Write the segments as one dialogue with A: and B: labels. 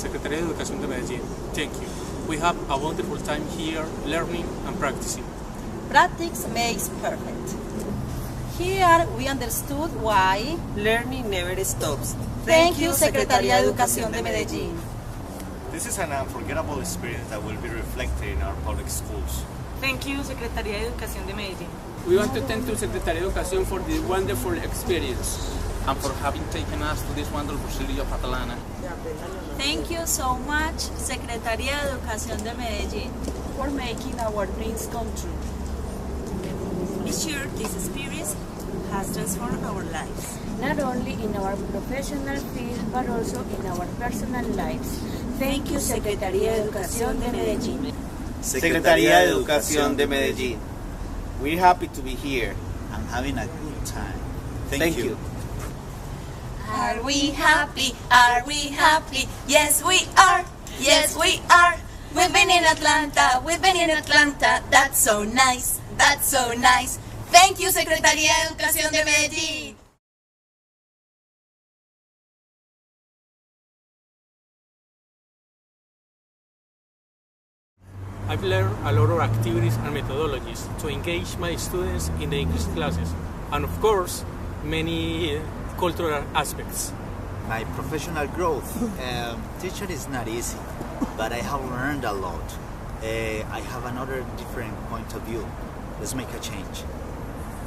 A: Secretaría de Educación de Medellín. Thank you. We have a wonderful time here learning and practicing.
B: Practice makes perfect. Here we understood why
C: learning never stops.
B: Thank you, Secretaría de Educación de Medellín.
D: This is an unforgettable experience that will be reflected in our public schools.
C: Thank you, Secretaría de Educación de Medellín.
A: We want to thank the Secretaría de Educación for this wonderful experience and for having taken us to this wonderful city of Atlanta.
B: Thank you so much, Secretaría de Educación de Medellín, for making our dreams come true.
E: Be sure this experience has transformed our lives.
F: Not only in our professional field, but also in our personal lives.
E: Thank you, Secretaría de Educación de Medellín.
G: Secretaría de Educación de Medellín. We're happy to be here and having a good time. Thank you.
E: Are we happy? Are we happy? Yes, we are. Yes, we are. We've been in Atlanta. We've been in Atlanta. That's so nice. That's so nice. Thank you, Secretaría de Educación de Medellín.
A: I've learned a lot of activities and methodologies to engage my students in the English classes, and of course, many cultural aspects.
G: My professional growth. Teaching is not easy, but I have learned a lot. I have another different point of view. Let's make a change.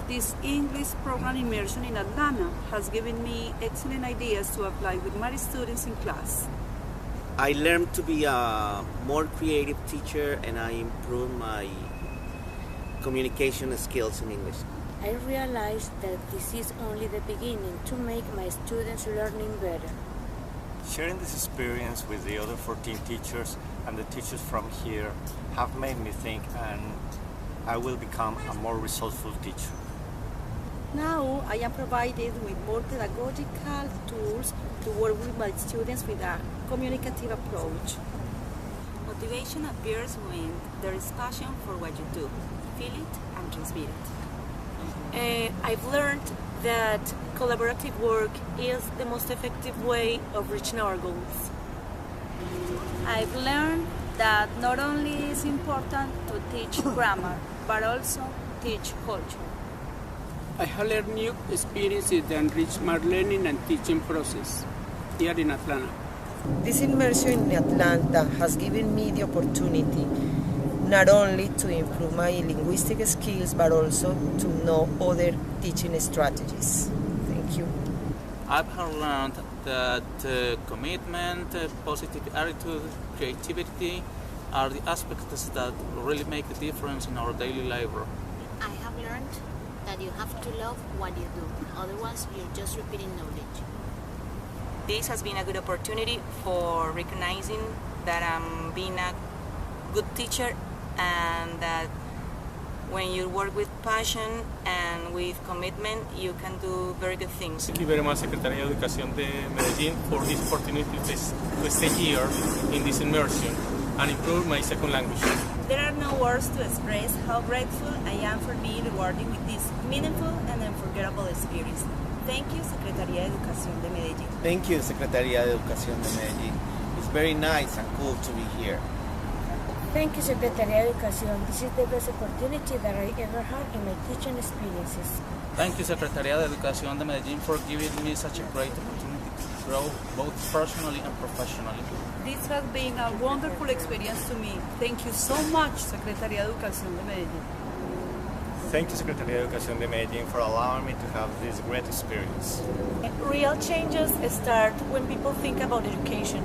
H: This English program Immersion in Atlanta has given me excellent ideas to apply with my students in class.
I: I learned to be a more creative teacher and I improved my communication skills in English.
F: I realized that this is only the beginning to make my students learning better.
D: Sharing this experience with the other 14 teachers and the teachers from here have made me think, and I will become a more resourceful teacher.
B: Now I am provided with more pedagogical tools to work with my students with a communicative approach.
E: Motivation appears when there is passion for what you do. Feel it and transmit it.
C: I've learned that collaborative work is the most effective way of reaching our goals.
B: I've learned that not only is important to teach grammar, but also teach culture.
J: I have learned new experiences that enrich my learning and teaching process here in Atlanta.
C: This immersion in Atlanta has given me the opportunity not only to improve my linguistic skills, but also to know other teaching strategies. Thank you.
A: I've learned that commitment, positive attitude, creativity are the aspects that really make a difference in our daily life.
K: I have learned that you have to love what you do, otherwise you're just repeating knowledge.
C: This has been a good opportunity for recognizing that I'm being a good teacher and that when you work with passion and with commitment, you can do very good things.
A: Thank you very much, Secretaría de Educación de Medellín, for this opportunity to stay here in this immersion and improve my second language.
B: There are no words to express how grateful I am for being rewarded with this meaningful and unforgettable experience. Thank you, Secretaría de Educación de Medellín.
G: Thank you, Secretaría de Educación de Medellín. It's very nice and cool to be here.
F: Thank you, Secretaría de Educación. This is the best opportunity that I ever had in my teaching experiences.
A: Thank you, Secretaría de Educación de Medellín, for giving me such a great opportunity to grow both personally and professionally.
H: This has been a wonderful experience to me. Thank you so much, Secretaría de Educación de Medellín.
D: Thank you, Secretaría de Educación de Medellín, for allowing me to have this great experience.
C: Real changes start when people think about education.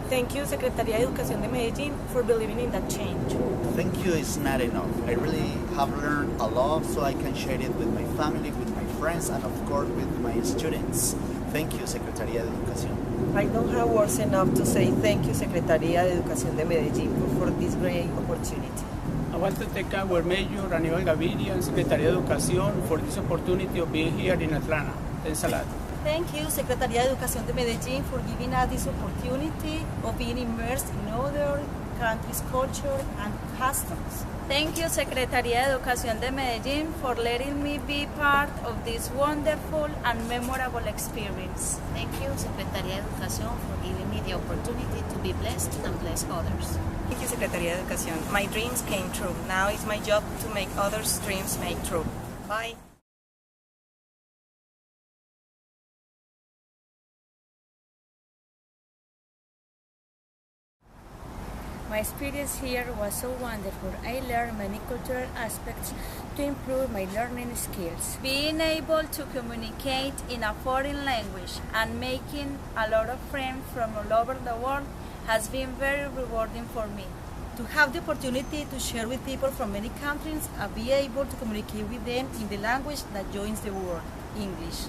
C: Thank you, Secretaría de Educación de Medellín, for believing in that change.
G: Thank you is not enough. I really have learned a lot, so I can share it with my family, with my friends, and of course with my students. Thank you, Secretaría de Educación.
C: I don't have words enough to say thank you, Secretaría de Educación de Medellín, for this great opportunity.
J: I want to thank our Mayor, Aníbal Gaviria, and Secretaría de Educación for this opportunity of being here in Atlanta. Thanks a lot.
B: Thank you, Secretaría de Educación de Medellín, for giving us this opportunity of being immersed in other countries' culture and customs. Thank you, Secretaría de Educación de Medellín, for letting me be part of this wonderful and memorable experience.
K: Thank you, Secretaría Secretaría de Educación for giving me the opportunity to be blessed and bless others.
C: Thank you, Secretaría de Educación. My dreams came true. Now it's my job to make others' dreams make true. Bye.
F: My experience here was so wonderful. I learned many cultural aspects to improve my learning skills.
B: Being able to communicate in a foreign language and making a lot of friends from all over the world has been very rewarding for me.
L: To have the opportunity to share with people from many countries and be able to communicate with them in the language that joins the world, English.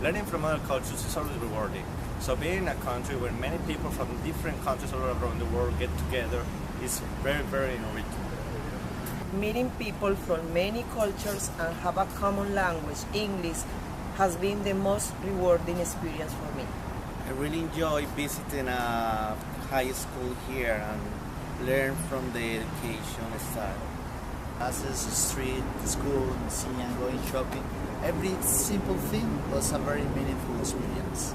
D: Learning from other cultures is always rewarding. So being in a country where many people from different countries all around the world get together is very, very enriching.
M: Meeting people from many cultures and have a common language, English, has been the most rewarding experience for me.
I: I really enjoy visiting a high school here and learn from the education style.
G: Classes, street, school, museum, going shopping. Every simple thing was a very meaningful experience.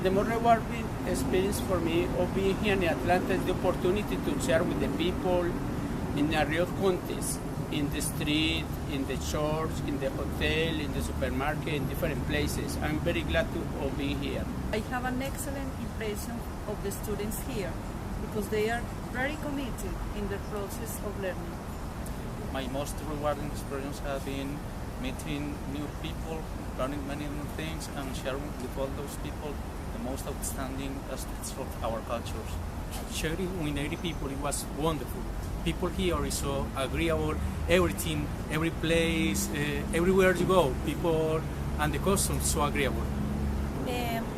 J: The most rewarding experience for me of being here in Atlanta is the opportunity to share with the people in a real context, in the street, in the church, in the hotel, in the supermarket, in different places. I'm very glad of being here.
H: I have an excellent impression of the students here because they are very committed in the process of learning.
A: My most rewarding experience has been meeting new people, learning many new things, and sharing with all those people the most outstanding aspects of our cultures.
J: Sharing with 80 people, it was wonderful. People here is so agreeable, everything, every place, everywhere you go, people and the customs so agreeable.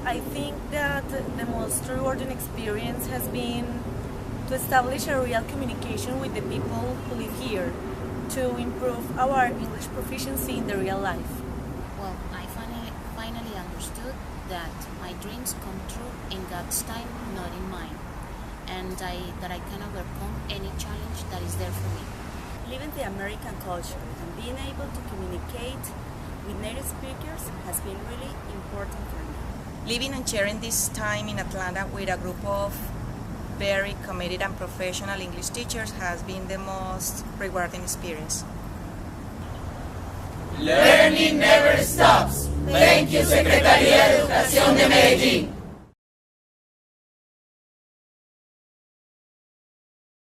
L: I think that the most rewarding experience has been to establish a real communication with the people who live here, to improve our English proficiency in the real life.
K: Well, I finally understood that my dreams come true in God's time, not in mine, and that I can overcome any challenge that is there for me.
L: Living the American culture and being able to communicate with native speakers has been really important for me.
C: Living and sharing this time in Atlanta with a group of very committed and professional English teachers has been the most rewarding experience.
N: Learning never stops. Thank you, Secretaría de Educación de Medellín.